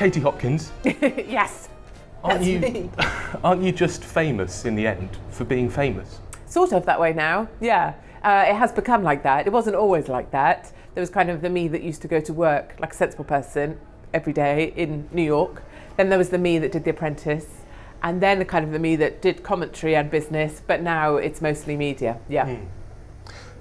Katie Hopkins. Yes, that's me. Aren't you just famous in the end for being famous? Sort of that way now, yeah. It has become like that. It wasn't always like that. There was kind of the me that used to go to work like a sensible person every day in New York. Then there was the me that did The Apprentice. And then kind of the me that did commentary and business. But now it's mostly media, yeah.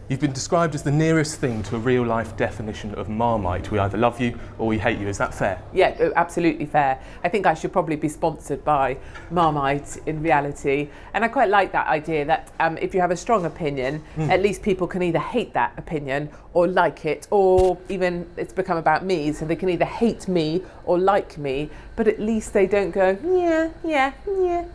You've been described as the nearest thing to a real-life definition of Marmite. We either love you or we hate you. Is that fair? Yeah, absolutely fair. I think I should probably be sponsored by Marmite in reality. And I quite like that idea that if you have a strong opinion, at least people can either hate that opinion or like it, or even it's become about me, so they can either hate me or like me, but at least they don't go, yeah,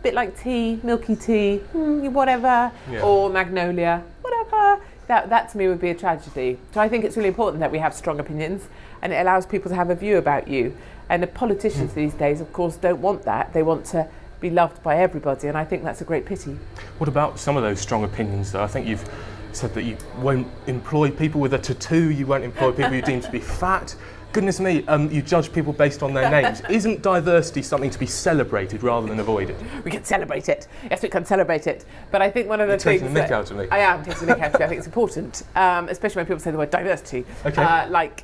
bit like tea, milky tea, whatever, or magnolia, whatever. That to me would be a tragedy. So I think it's really important that we have strong opinions and it allows people to have a view about you. And the politicians these days, of course, don't want that. They want to be loved by everybody, and I think that's a great pity. What about some of those strong opinions, though? I think you've said that you won't employ people with a tattoo, you won't employ people you deem to be fat. Goodness me, you judge people based on their names. Isn't diversity something to be celebrated rather than avoided? We can celebrate it. Yes, we can celebrate it. But I think one of the things taking the mick out of me. I am taking the mick out of me. I think it's important, especially when people say the word diversity. Okay. Like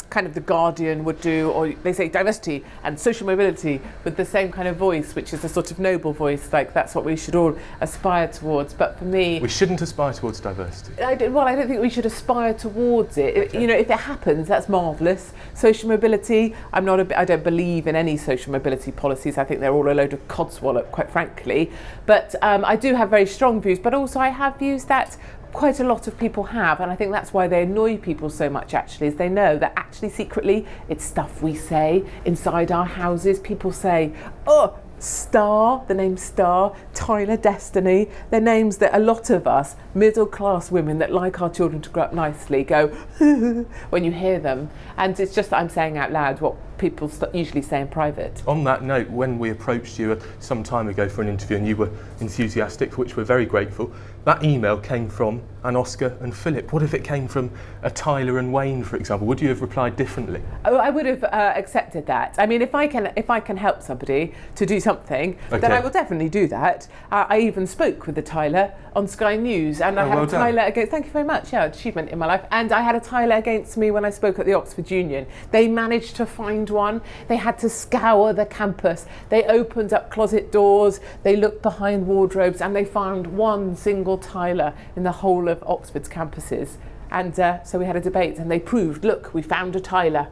kind of The Guardian would do, or they say diversity and social mobility with the same kind of voice, which is a sort of noble voice, like that's what we should all aspire towards. But for me... We shouldn't aspire towards diversity. I don't think we should aspire towards it. Okay. You know, if it happens, that's marvellous. Social mobility, I don't believe in any social mobility policies. I think they're all a load of codswallop, quite frankly. But I do have very strong views, but also I have views that quite a lot of people have, and I think that's why they annoy people so much, actually, is they know that actually secretly it's stuff we say inside our houses. People say, oh, Star, the name Star, Tyler, Destiny, they're names that a lot of us, middle class women that like our children to grow up nicely, go when you hear them. And it's just that I'm saying out loud what people usually say in private. On that note, when we approached you some time ago for an interview and you were enthusiastic, for which we're very grateful, that email came from an Oscar and Philip. What if it came from a Tyler and Wayne, for example? Would you have replied differently? Oh, I would have accepted that. I mean, if I can help somebody to do something, then I will definitely do that. I even spoke with a Tyler on Sky News, and I had a Tyler against. Thank you very much. Yeah, achievement in my life. And I had a Tyler against me when I spoke at the Oxford Union. They managed to find one. They had to scour the campus. They opened up closet doors. They looked behind wardrobes, and they found one single Tyler in the whole of Oxford's campuses. And so we had a debate, and they proved, look, we found a Tyler.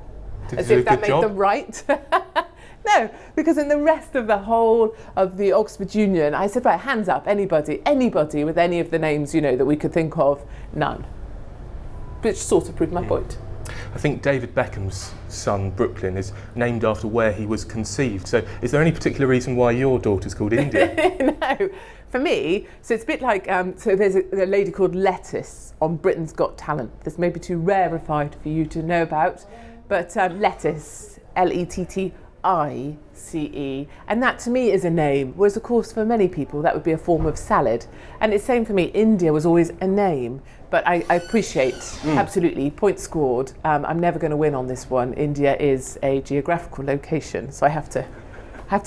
As if that made them right. No, because in the rest of the whole of the Oxford Union, I said, right, hands up, anybody with any of the names, you know, that we could think of, none. Which sort of proved my point. I think David Beckham's son, Brooklyn, is named after where he was conceived. So is there any particular reason why your daughter's called India? No, for me, so it's a bit like, so there's a lady called Lettuce on Britain's Got Talent. This may be too rarefied for you to know about, but Lettuce, Lettice, and that to me is a name, whereas of course for many people that would be a form of salad. And it's same for me, India was always a name, but I appreciate, absolutely, point scored. I'm never going to win on this one. India is a geographical location, so I have to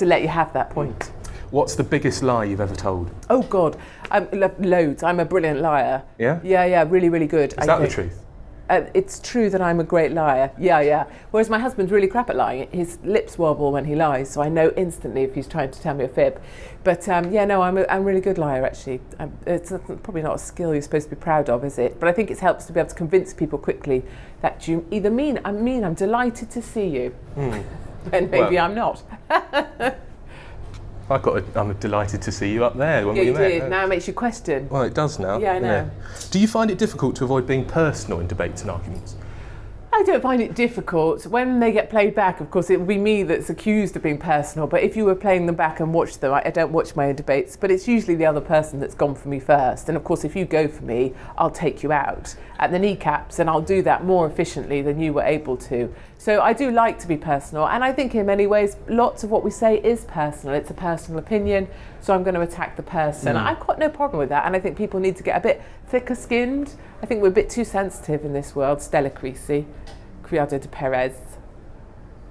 let you have that point. What's the biggest lie you've ever told? Oh God, loads. I'm a brilliant liar. Yeah? Yeah, really, really good. Is that the truth? It's true that I'm a great liar. Yeah. Whereas my husband's really crap at lying. His lips wobble when he lies, so I know instantly if he's trying to tell me a fib. But I'm a really good liar, actually. It's probably not a skill you're supposed to be proud of, is it? But I think it helps to be able to convince people quickly that you either mean, I'm delighted to see you, and maybe I'm not. I'm delighted to see you up there when we met. Did. Now it makes you question. Well, it does now. Yeah, I know. Yeah. Do you find it difficult to avoid being personal in debates and arguments? I don't find it difficult. When they get played back, of course, it will be me that's accused of being personal. But if you were playing them back and watched them, I don't watch my own debates, but it's usually the other person that's gone for me first. And of course, if you go for me, I'll take you out at the kneecaps, and I'll do that more efficiently than you were able to. So I do like to be personal. And I think in many ways, lots of what we say is personal. It's a personal opinion. So I'm going to attack the person. I've got no problem with that. And I think people need to get a bit thicker skinned. I think we're a bit too sensitive in this world. Stella Creasy, Criado de Perez,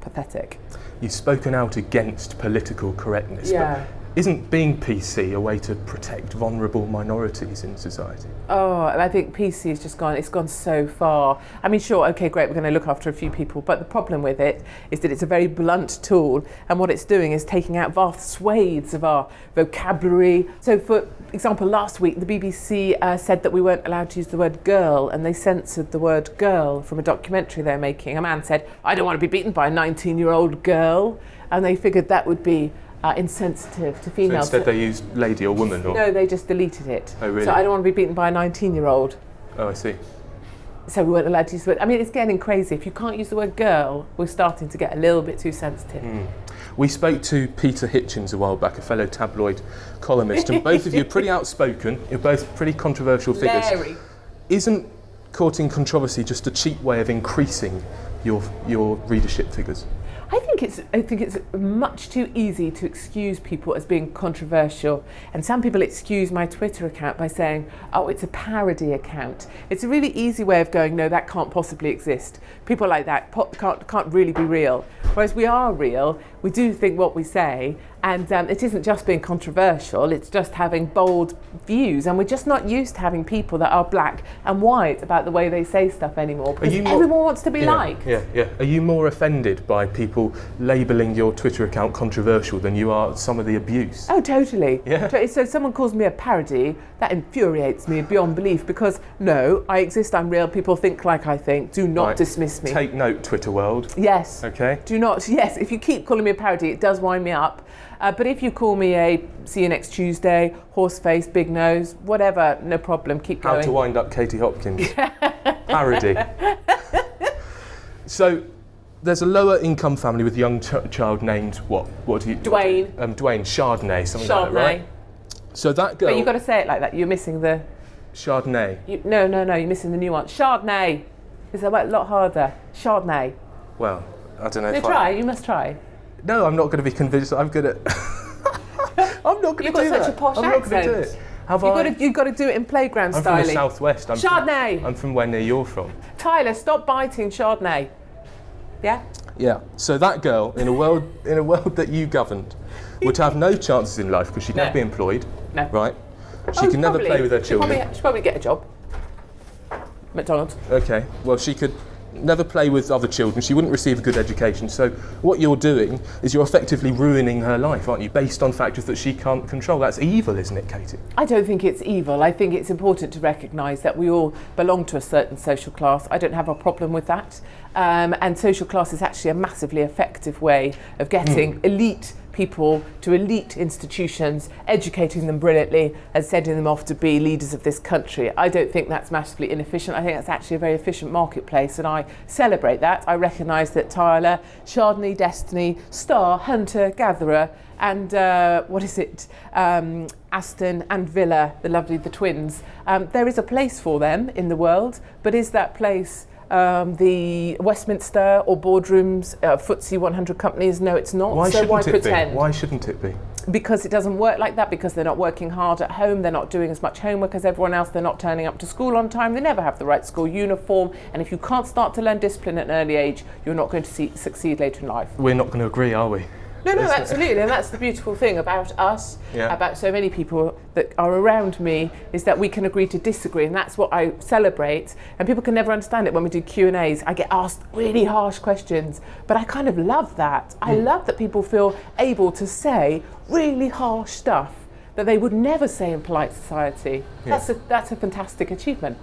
pathetic. You've spoken out against political correctness, but isn't being PC a way to protect vulnerable minorities in society? Oh, I think PC has just gone, it's gone so far. I mean, sure, okay, great, we're going to look after a few people, but the problem with it is that it's a very blunt tool, and what it's doing is taking out vast swathes of our vocabulary. So, for example, last week, the BBC said that we weren't allowed to use the word girl, and they censored the word girl from a documentary they're making. A man said, I don't want to be beaten by a 19-year-old girl, and they figured that would be insensitive to females. So instead they used lady or woman? Or? No, they just deleted it. Oh, really? So I don't want to be beaten by a 19-year-old. Oh, I see. So we weren't allowed to use the word. I mean, it's getting crazy. If you can't use the word girl, we're starting to get a little bit too sensitive. We spoke to Peter Hitchens a while back, a fellow tabloid columnist, and both of you are pretty outspoken. You're both pretty controversial figures. Larry. Isn't courting controversy just a cheap way of increasing your readership figures? I think it's much too easy to excuse people as being controversial, and some people excuse my Twitter account by saying, oh, it's a parody account. It's a really easy way of going, no, that can't possibly exist. People like that can't really be real. Whereas we are real, we do think what we say, and it isn't just being controversial, it's just having bold views, and we're just not used to having people that are black and white about the way they say stuff anymore, because everyone wants to be liked. Yeah. Are you more offended by people labelling your Twitter account controversial than you are some of the abuse? Oh, totally. Yeah. So if someone calls me a parody, that infuriates me beyond belief, because no, I exist, I'm real, people think like I think, do not dismiss me. Take note, Twitter world. Yes. Okay. Do not, yes, if you keep calling me a parody, it does wind me up. But if you call me a see you next Tuesday, horse face, big nose, whatever, no problem, keep going. How to wind up Katie Hopkins. Parody. So there's a lower income family with a young child named what? What do you? Dwayne. Dwayne Chardonnay, something Chardonnay. like that, right? So that girl. But you've got to say it like that. You're missing the. Chardonnay. No. You're missing the nuance. Chardonnay. It's a lot harder. Chardonnay. Well, I don't know. You must try. No, I'm not going to be convinced. I'm going to. I'm not going to do that. You've got such a posh accent. I'm not going to do it. You've got to do it in playground I'm styling. from the southwest. Chardonnay. I'm from where near you're from. Tyler, stop biting Chardonnay. Yeah. Yeah. So that girl, in a world that you governed, would have no chances in life because she'd never be employed. No. Right. She could never play with her children. She'd probably get a job. McDonald's. Okay. Well, she could never play with other children. She wouldn't receive a good education. So what you're doing is you're effectively ruining her life, aren't you? Based on factors that she can't control. That's evil, isn't it, Katie? I don't think it's evil. I think it's important to recognise that we all belong to a certain social class. I don't have a problem with that. And social class is actually a massively effective way of getting elite people to elite institutions, educating them brilliantly and sending them off to be leaders of this country. I don't think that's massively inefficient. I think that's actually a very efficient marketplace, and I celebrate that. I recognise that Tyler, Chardonnay, Destiny, Star, Hunter, Gatherer, and Aston and Villa, the twins. There is a place for them in the world, but is that place the Westminster or boardrooms, FTSE 100 companies? No, it's not. Why pretend? Why shouldn't it be? Because it doesn't work like that, because they're not working hard at home, they're not doing as much homework as everyone else, they're not turning up to school on time, they never have the right school uniform, and if you can't start to learn discipline at an early age, you're not going to succeed later in life. We're not going to agree, are we? No, absolutely, and that's the beautiful thing about us, about so many people that are around me, is that we can agree to disagree, and that's what I celebrate. And people can never understand it when we do Q&As. I get asked really harsh questions, but I kind of love that. I love that people feel able to say really harsh stuff that they would never say in polite society. Yeah. That's a fantastic achievement.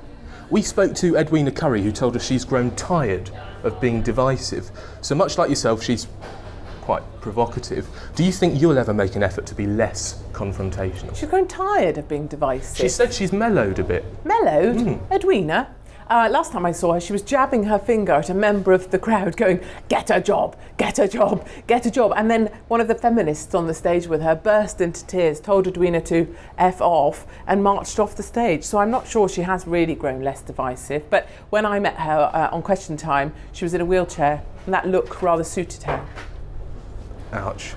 We spoke to Edwina Curry, who told us she's grown tired of being divisive. So much like yourself, she's quite provocative. Do you think you'll ever make an effort to be less confrontational? She's grown tired of being divisive. She said she's mellowed a bit. Mellowed? Edwina? Last time I saw her, she was jabbing her finger at a member of the crowd going, get a job, get a job, get a job. And then one of the feminists on the stage with her burst into tears, told Edwina to F off, and marched off the stage. So I'm not sure she has really grown less divisive. But when I met her on Question Time, she was in a wheelchair, and that look rather suited her. Ouch.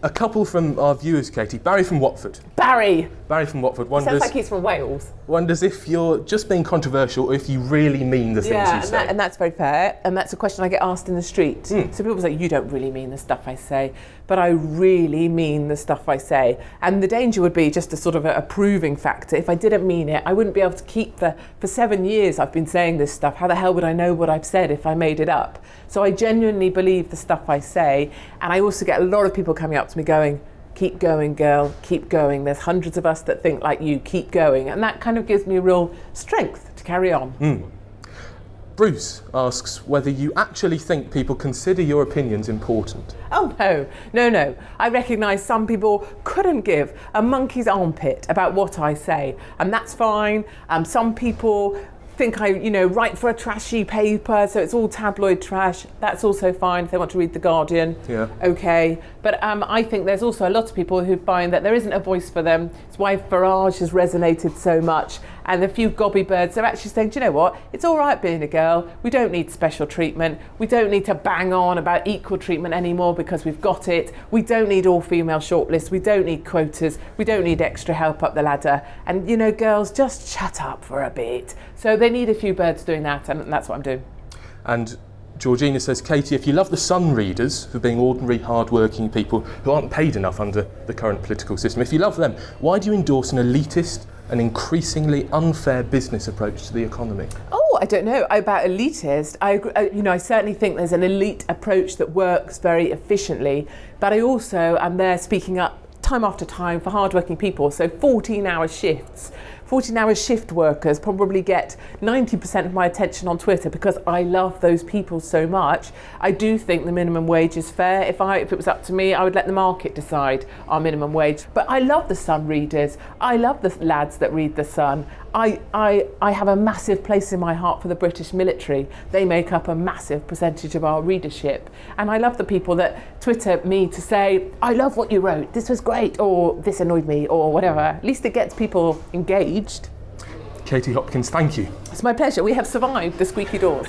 A couple from our viewers, Katie. Barry from Watford. Barry from Watford sounds like he's from Wales. Wonders if you're just being controversial or if you really mean the things you say. And that's very fair. And that's a question I get asked in the street. So people say, you don't really mean the stuff I say. But I really mean the stuff I say. And the danger would be just a sort of a proving factor. If I didn't mean it, I wouldn't be able to keep for 7 years I've been saying this stuff. How the hell would I know what I've said if I made it up? So I genuinely believe the stuff I say. And I also get a lot of people coming up to me going, keep going, girl, keep going. There's hundreds of us that think like you, keep going. And that kind of gives me real strength to carry on. Bruce asks whether you actually think people consider your opinions important. Oh, no. I recognise some people couldn't give a monkey's armpit about what I say, and that's fine. Some people think I, write for a trashy paper, so it's all tabloid trash. That's also fine if they want to read The Guardian. Yeah. Okay. But I think there's also a lot of people who find that there isn't a voice for them. It's why Farage has resonated so much. And a few gobby birds are actually saying, do you know what? It's all right being a girl. We don't need special treatment. We don't need to bang on about equal treatment anymore because we've got it. We don't need all-female shortlists. We don't need quotas. We don't need extra help up the ladder. And, girls, just shut up for a bit. So they need a few birds doing that, and that's what I'm doing. And Georgina says, Katie, if you love the Sun readers for being ordinary, hard-working people who aren't paid enough under the current political system, if you love them, why do you endorse an elitist and increasingly unfair business approach to the economy? Oh, I don't know about elitist. I agree, I certainly think there's an elite approach that works very efficiently, but I also am there speaking up time after time for hardworking people. So 14-hour shifts. 14-hour shift workers probably get 90% of my attention on Twitter because I love those people so much. I do think the minimum wage is fair. If it was up to me, I would let the market decide our minimum wage. But I love the Sun readers. I love the lads that read the Sun. I have a massive place in my heart for the British military. They make up a massive percentage of our readership. And I love the people that Twitter me to say, I love what you wrote, this was great, or this annoyed me, or whatever. At least it gets people engaged. Katie Hopkins, thank you. It's my pleasure. We have survived the squeaky doors.